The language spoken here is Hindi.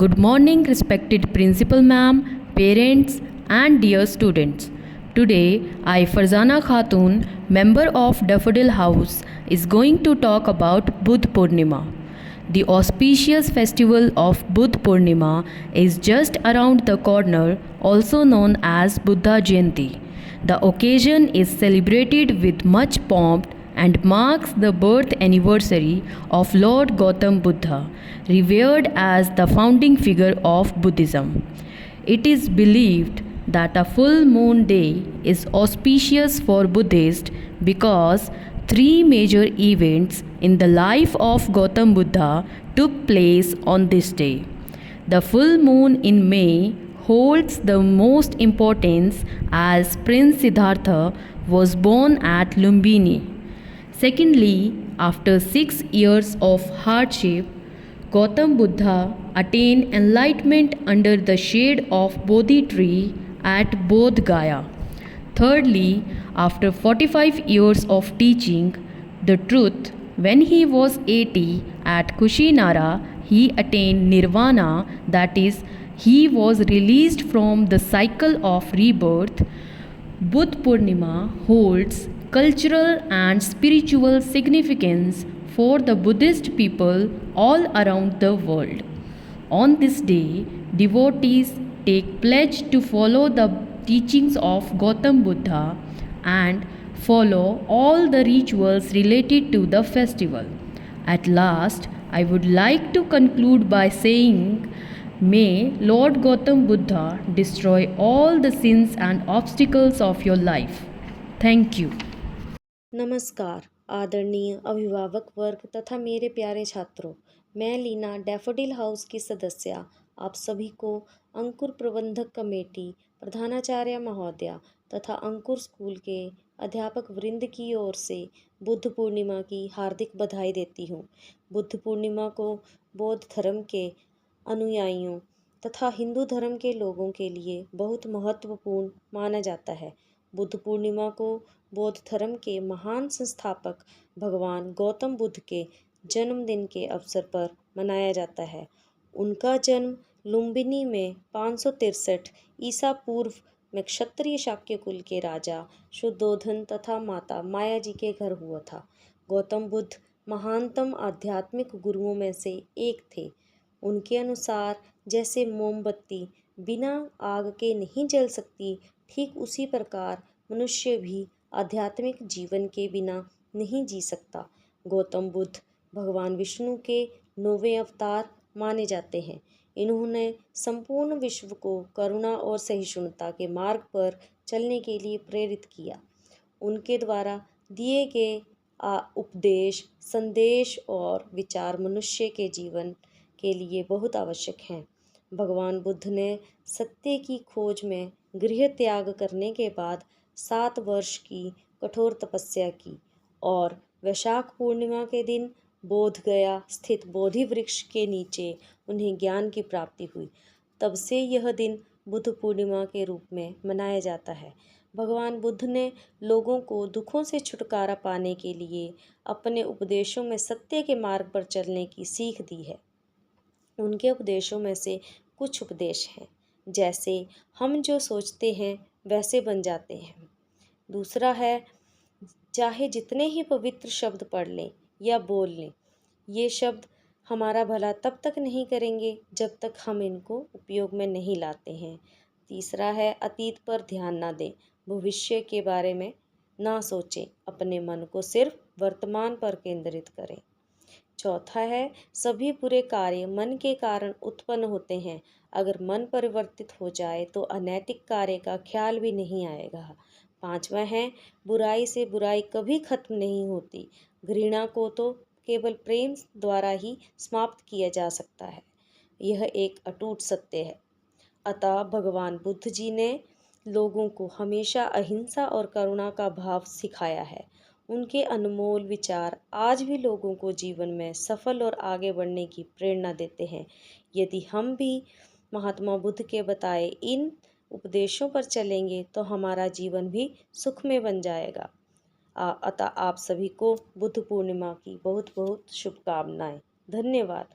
Good morning, respected principal ma'am, parents, and dear students. Today, I, Farzana Khatun, member of Daffodil House, is going to talk about Budh Purnima. The auspicious festival of Budh Purnima is just around the corner, also known as Buddha Jayanti. The occasion is celebrated with much pomp and marks the birth anniversary of Lord Gautam Buddha, revered as the founding figure of Buddhism. It is believed that a full moon day is auspicious for Buddhists because three major events in the life of Gautam Buddha took place on this day. The full moon in May holds the most importance as Prince Siddhartha was born at Lumbini. Secondly, after 6 years of hardship, Gautam Buddha attained enlightenment under the shade of Bodhi tree at Bodh Gaya. Thirdly, after 45 years of teaching the truth, when he was 80 at Kushinara, he attained nirvana, that is, he was released from the cycle of rebirth. Budh Purnima holds cultural and spiritual significance for the Buddhist people all around the world. On this day, devotees take pledge to follow the teachings of Gautam Buddha and follow all the rituals related to the festival. At last, I would like to conclude by saying, may Lord Gautam Buddha destroy all the sins and obstacles of your life. Thank you. नमस्कार आदरणीय अभिभावक वर्ग तथा मेरे प्यारे छात्रों, मैं लीना डैफोडिल हाउस की सदस्य आप सभी को अंकुर प्रबंधक कमेटी, प्रधानाचार्य महोदया तथा अंकुर स्कूल के अध्यापक वृंद की ओर से बुद्ध पूर्णिमा की हार्दिक बधाई देती हूँ। बुद्ध पूर्णिमा को बौद्ध धर्म के अनुयायियों तथा हिंदू धर्म के लोगों के लिए बहुत महत्वपूर्ण माना जाता है। बुद्ध पूर्णिमा को बौद्ध धर्म के महान संस्थापक भगवान गौतम बुद्ध के जन्मदिन के अवसर पर मनाया जाता है। उनका जन्म लुम्बिनी में 563 ईसा पूर्व में क्षत्रिय शाक्य कुल के राजा शुद्धोधन तथा माता माया जी के घर हुआ था। गौतम बुद्ध महानतम आध्यात्मिक गुरुओं में से एक थे। उनके अनुसार जैसे मोमबत्ती बिना आग के नहीं जल सकती, ठीक उसी प्रकार मनुष्य भी आध्यात्मिक जीवन के बिना नहीं जी सकता। गौतम बुद्ध भगवान विष्णु के 9वें अवतार माने जाते हैं। इन्होंने संपूर्ण विश्व को करुणा और सहिष्णुता के मार्ग पर चलने के लिए प्रेरित किया। उनके द्वारा दिए गए उपदेश, संदेश और विचार मनुष्य के जीवन के लिए बहुत आवश्यक हैं। भगवान बुद्ध ने सत्य की खोज में गृह त्याग करने के बाद 7 वर्ष की कठोर तपस्या की और वैशाख पूर्णिमा के दिन बोध गया स्थित बोधि वृक्ष के नीचे उन्हें ज्ञान की प्राप्ति हुई। तब से यह दिन बुद्ध पूर्णिमा के रूप में मनाया जाता है। भगवान बुद्ध ने लोगों को दुखों से छुटकारा पाने के लिए अपने उपदेशों में सत्य के मार्ग पर चलने की सीख दी है। उनके उपदेशों में से कुछ उपदेश हैं, जैसे हम जो सोचते हैं वैसे बन जाते हैं। दूसरा है, चाहे जितने ही पवित्र शब्द पढ़ लें या बोल लें, ये शब्द हमारा भला तब तक नहीं करेंगे जब तक हम इनको उपयोग में नहीं लाते हैं। तीसरा है, अतीत पर ध्यान ना दें, भविष्य के बारे में ना सोचें, अपने मन को सिर्फ वर्तमान पर केंद्रित करें। चौथा है, सभी बुरे कार्य मन के कारण उत्पन्न होते हैं। अगर मन परिवर्तित हो जाए तो अनैतिक कार्य का ख्याल भी नहीं आएगा। पांचवा है, बुराई से बुराई कभी खत्म नहीं होती। घृणा को तो केवल प्रेम द्वारा ही समाप्त किया जा सकता है। यह एक अटूट सत्य है। अतः भगवान बुद्ध जी ने लोगों को हमेशा अहिंसा और करुणा का भाव सिखाया है। उनके अनमोल विचार आज भी लोगों को जीवन में सफल और आगे बढ़ने की प्रेरणा देते हैं। यदि हम भी महात्मा बुद्ध के बताए इन उपदेशों पर चलेंगे तो हमारा जीवन भी सुखमय बन जाएगा। अतः आप सभी को बुद्ध पूर्णिमा की बहुत बहुत शुभकामनाएं। धन्यवाद।